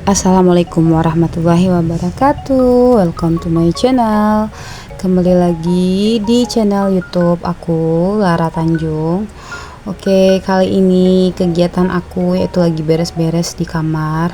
Assalamualaikum warahmatullahi wabarakatuh. Welcome to my channel. Kembali lagi di channel YouTube aku, Lara Tanjung. Oke, kali ini kegiatan aku yaitu lagi beres-beres di kamar.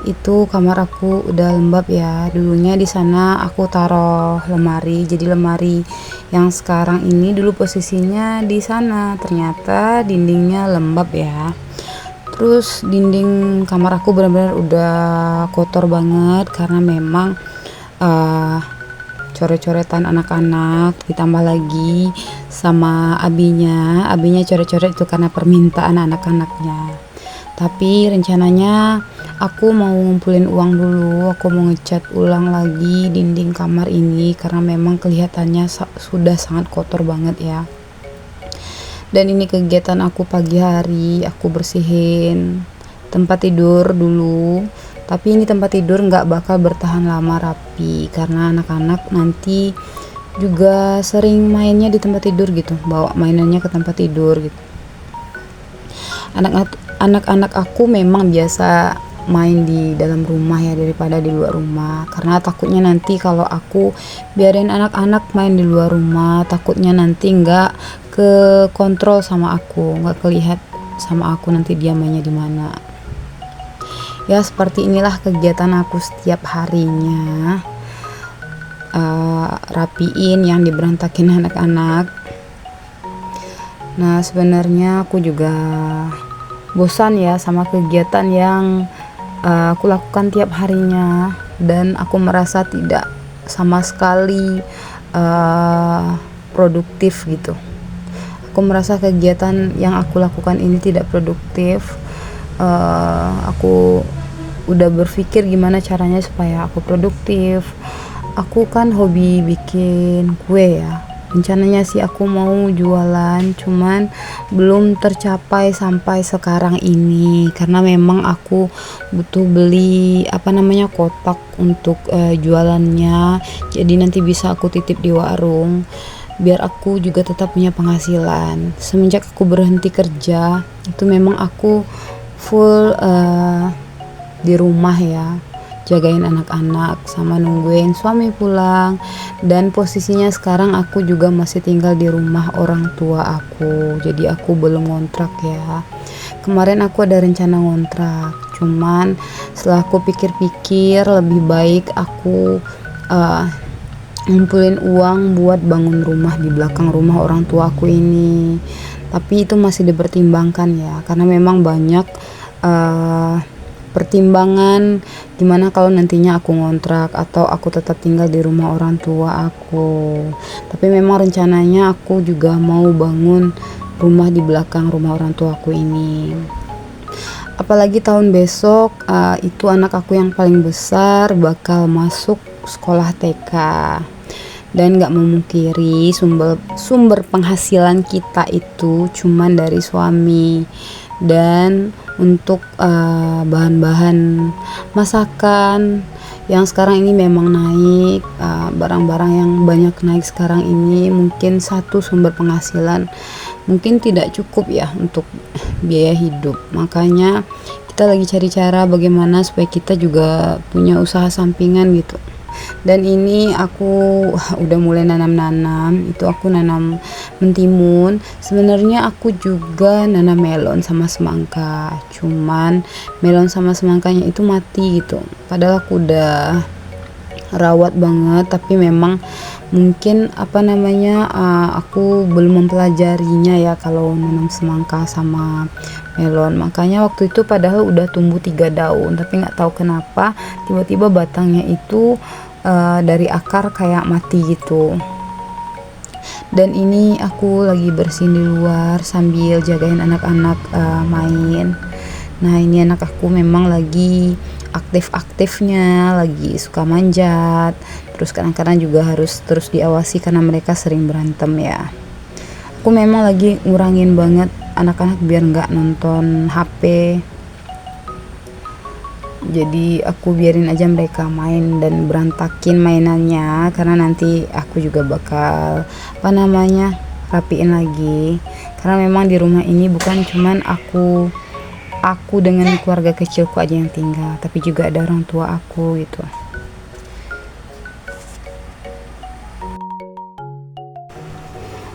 Itu kamar aku udah lembab ya. Dulunya di sana aku taruh lemari. Jadi lemari yang sekarang ini dulu posisinya di sana. Ternyata dindingnya lembab ya. Terus dinding kamar aku benar-benar udah kotor banget karena memang uh, coret-coretan anak-anak, ditambah lagi sama abinya coret-coret itu karena permintaan anak-anaknya. Tapi rencananya aku mau ngumpulin uang dulu, aku mau ngecat ulang lagi dinding kamar ini karena memang kelihatannya sudah sangat kotor banget ya. Dan ini kegiatan aku pagi hari, aku bersihin tempat tidur dulu. Tapi ini tempat tidur nggak bakal bertahan lama rapi karena anak-anak nanti juga sering mainnya di tempat tidur gitu, bawa mainannya ke tempat tidur gitu. Anak-anak aku memang biasa main di dalam rumah ya daripada di luar rumah, karena takutnya nanti kalau aku biarin anak-anak main di luar rumah, takutnya nanti nggak ke kontrol sama aku, nggak kelihat sama aku nanti dia mainnya di mana. Ya seperti inilah kegiatan aku setiap harinya, rapiin yang diberantakin anak-anak. Nah sebenarnya aku juga bosan ya sama kegiatan yang aku lakukan tiap harinya, dan aku merasa tidak sama sekali produktif gitu. Aku merasa kegiatan yang aku lakukan ini tidak produktif. Aku udah berpikir gimana caranya supaya aku produktif. Aku kan hobi bikin kue ya. Rencananya sih aku mau jualan, cuman belum tercapai sampai sekarang ini karena memang aku butuh beli kotak untuk jualannya. Jadi nanti bisa aku titip di warung biar aku juga tetap punya penghasilan. Semenjak aku berhenti kerja itu memang aku full di rumah ya, jagain anak-anak sama nungguin suami pulang. Dan posisinya sekarang aku juga masih tinggal di rumah orang tua aku, jadi aku belum ngontrak ya. Kemarin aku ada rencana ngontrak, cuman setelah aku pikir-pikir lebih baik aku ngumpulin uang buat bangun rumah di belakang rumah orang tua aku ini. Tapi itu masih dipertimbangkan ya, karena memang banyak pertimbangan gimana kalau nantinya aku ngontrak atau aku tetap tinggal di rumah orang tua aku. Tapi memang rencananya aku juga mau bangun rumah di belakang rumah orang tua aku ini. Apalagi tahun besok itu anak aku yang paling besar bakal masuk sekolah TK. Dan gak memungkiri sumber penghasilan kita itu cuman dari suami. Dan untuk bahan-bahan masakan yang sekarang ini memang naik, barang-barang yang banyak naik sekarang ini, mungkin satu sumber penghasilan mungkin tidak cukup ya untuk biaya hidup. Makanya kita lagi cari cara bagaimana supaya kita juga punya usaha sampingan gitu. Dan ini aku udah mulai nanam-nanam. Itu aku nanam mentimun. Sebenarnya aku juga nanam melon sama semangka, cuman melon sama semangkanya itu mati gitu. Padahal aku udah rawat banget, tapi memang mungkin aku belum mempelajarinya ya kalau nanam semangka sama melon. Makanya waktu itu padahal udah tumbuh 3 daun, tapi nggak tahu kenapa tiba-tiba batangnya itu dari akar kayak mati gitu. Dan ini aku lagi bersihin di luar sambil jagain anak-anak main. Nah ini anak aku memang lagi aktif-aktifnya, lagi suka manjat. Terus kadang-kadang juga harus terus diawasi karena mereka sering berantem ya. Aku memang lagi ngurangin banget anak-anak biar nggak nonton HP. Jadi aku biarin aja mereka main dan berantakin mainannya, karena nanti aku juga bakal rapiin lagi. Karena memang di rumah ini bukan cuman aku aku dengan keluarga kecilku aja yang tinggal, tapi juga ada orang tua aku gitu.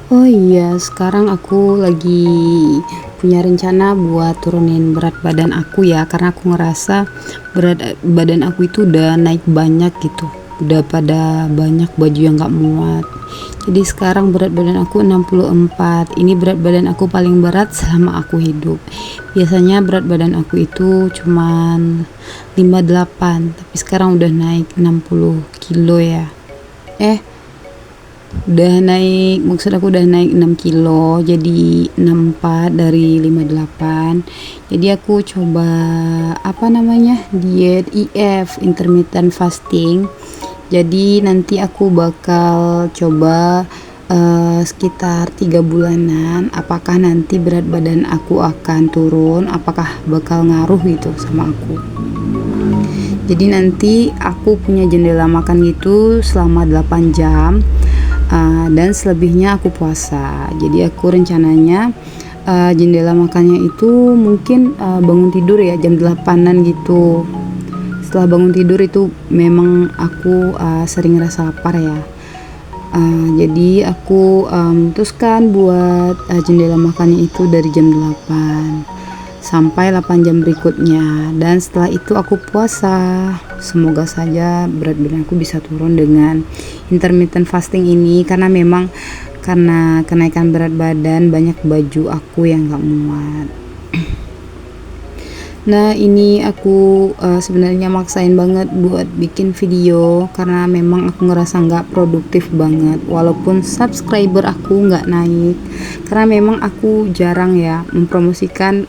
Oh iya, sekarang aku lagi punya rencana buat turunin berat badan aku ya, karena aku ngerasa berat badan aku itu udah naik banyak gitu. Udah pada banyak baju yang gak muat. Jadi sekarang berat badan aku 64. Ini berat badan aku paling berat selama aku hidup. Biasanya berat badan aku itu cuman 58, tapi sekarang udah naik 60 kilo ya. Udah naik, maksud aku udah naik 6 kilo jadi 64 dari 58. Jadi aku coba diet IF, intermittent fasting. Jadi nanti aku bakal coba sekitar 3 bulanan, apakah nanti berat badan aku akan turun, apakah bakal ngaruh gitu sama aku. Jadi nanti aku punya jendela makan gitu selama 8 jam. Dan selebihnya aku puasa. Jadi aku rencananya jendela makannya itu mungkin bangun tidur ya jam 8-an gitu. Setelah bangun tidur itu memang aku sering rasa lapar ya. Jadi aku memutuskan buat jendela makannya itu dari jam 8 sampai 8 jam berikutnya, dan setelah itu aku puasa. Semoga saja berat badan aku bisa turun dengan intermittent fasting ini, karena memang karena kenaikan berat badan banyak baju aku yang gak muat. Nah ini aku sebenarnya maksain banget buat bikin video karena memang aku ngerasa nggak produktif banget, walaupun subscriber aku nggak naik, karena memang aku jarang ya mempromosikan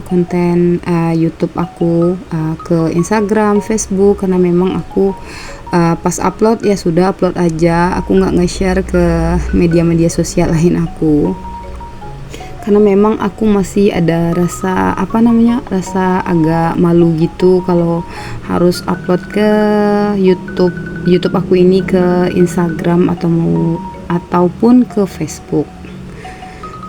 konten YouTube aku ke Instagram, Facebook, karena memang aku pas upload ya sudah upload aja, aku nggak nge-share ke media-media sosial lain aku. Karena memang aku masih ada rasa rasa agak malu gitu kalau harus upload ke YouTube aku ini ke Instagram ataupun ke Facebook,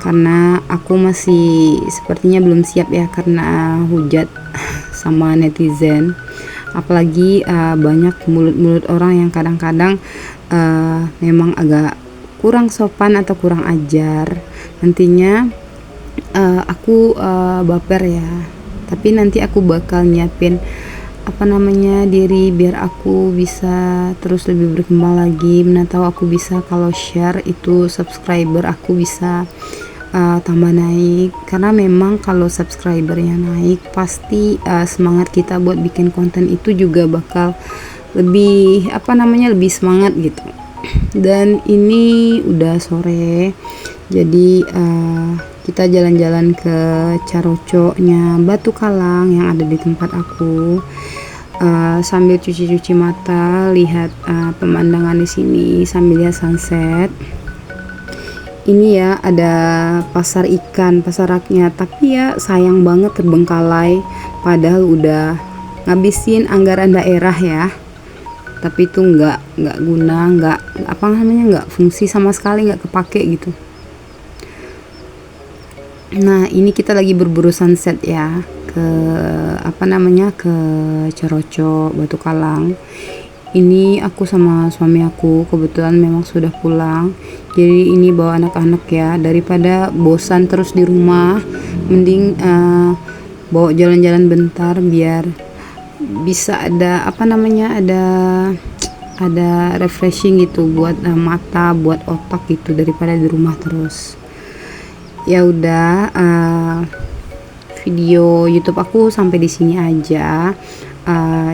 karena aku masih sepertinya belum siap ya, karena hujat sama netizen, apalagi banyak mulut-mulut orang yang kadang-kadang memang agak kurang sopan atau kurang ajar. Nantinya aku baper ya, tapi nanti aku bakal nyiapin diri biar aku bisa terus lebih berkembang lagi. Mana tahu aku bisa kalau share itu subscriber aku bisa tambah naik, karena memang kalau subscribernya naik pasti semangat kita buat bikin konten itu juga bakal lebih lebih semangat gitu. Dan ini udah sore, jadi kita jalan-jalan ke Carocoknya Batu Kalang yang ada di tempat aku, sambil cuci-cuci mata, lihat pemandangan di sini sambil lihat sunset. Ini ya ada pasar ikan, pasar rakyat, tapi ya sayang banget terbengkalai, padahal udah ngabisin anggaran daerah ya, tapi itu nggak guna, nggak fungsi sama sekali, nggak kepake gitu. Nah ini kita lagi berburu sunset ya, ke ke Carocok Batu Kalang. Ini aku sama suami aku kebetulan memang sudah pulang, jadi ini bawa anak-anak ya, daripada bosan terus di rumah, mending bawa jalan-jalan bentar biar bisa ada ada refreshing gitu buat mata, buat otak gitu, daripada di rumah terus. Ya udah, video YouTube aku sampai di sini aja.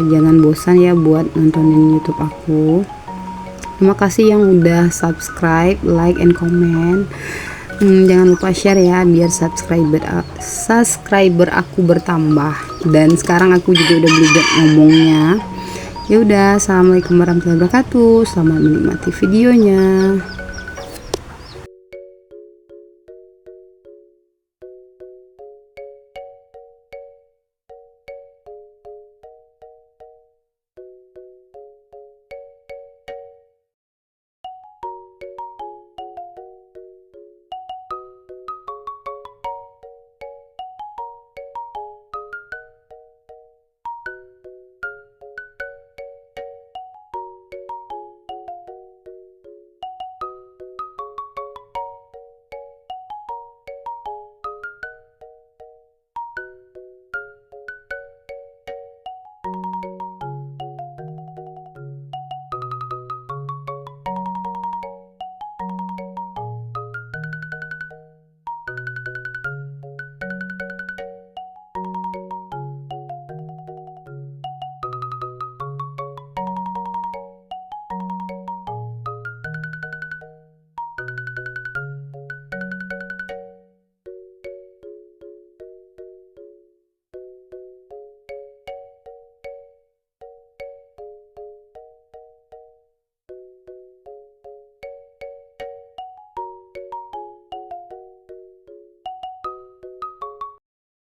Jangan bosan ya buat nontonin YouTube aku. Terima kasih yang udah subscribe, like, and comment. Jangan lupa share ya biar subscriber aku bertambah. Dan sekarang aku juga udah belajar ngomongnya. Ya udah, assalamualaikum warahmatullahi wabarakatuh. Selamat menikmati videonya.